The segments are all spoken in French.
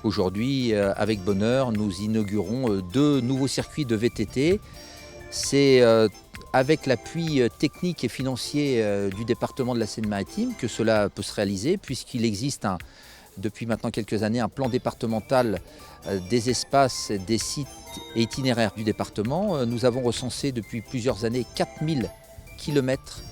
Aujourd'hui, avec bonheur, nous inaugurons 2 nouveaux circuits de VTT. C'est avec l'appui technique et financier du département de la Seine-Maritime que cela peut se réaliser, puisqu'il existe depuis maintenant quelques années un plan départemental des espaces, des sites et itinéraires du département. Nous avons recensé depuis plusieurs années 4000 km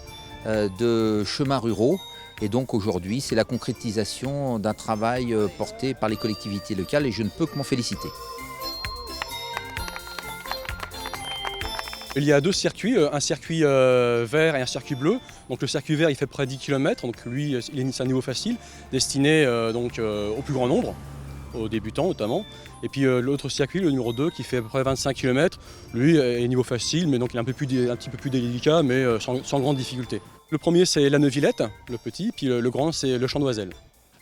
de chemins ruraux. Et donc aujourd'hui, c'est la concrétisation d'un travail porté par les collectivités locales et je ne peux que m'en féliciter. Il y a 2 circuits, un circuit vert et un circuit bleu. Donc le circuit vert il fait près de 10 km, donc lui c'est un niveau facile, destiné au plus grand nombre, aux débutants notamment. Et puis l'autre circuit, le numéro 2, qui fait à peu près 25 km, lui est niveau facile, mais donc il est un petit peu plus délicat, mais sans grande difficulté. Le premier c'est la Neuvillette, le petit, puis le grand c'est le Champ d'Oiselle.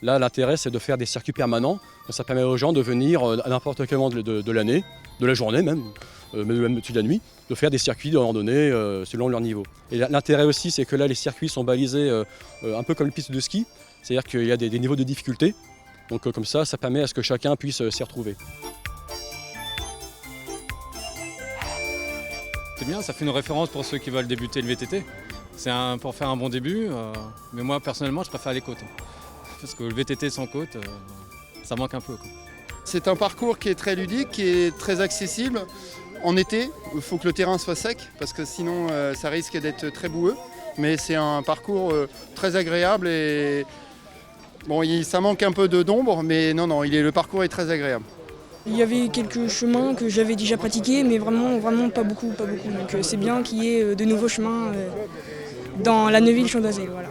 Là l'intérêt c'est de faire des circuits permanents, ça permet aux gens de venir à n'importe quel moment de l'année, de la journée même de la nuit, de faire des circuits de randonnée selon leur niveau. Et l'intérêt aussi c'est que là les circuits sont balisés un peu comme une piste de ski, c'est-à-dire qu'il y a des niveaux de difficulté. Donc comme ça permet à ce que chacun puisse s'y retrouver. C'est bien, ça fait une référence pour ceux qui veulent débuter le VTT. C'est pour faire un bon début, mais moi personnellement je préfère les côtes. Parce que le VTT sans côte, ça manque un peu, quoi. C'est un parcours qui est très ludique, qui est très accessible. En été, il faut que le terrain soit sec, parce que sinon ça risque d'être très boueux. Mais c'est un parcours très agréable et bon, ça manque un peu d'ombre, mais non, le parcours est très agréable. Il y avait quelques chemins que j'avais déjà pratiqués, mais vraiment pas beaucoup. Donc c'est bien qu'il y ait de nouveaux chemins dans la Neuville-Champ d'Oiselle. Voilà.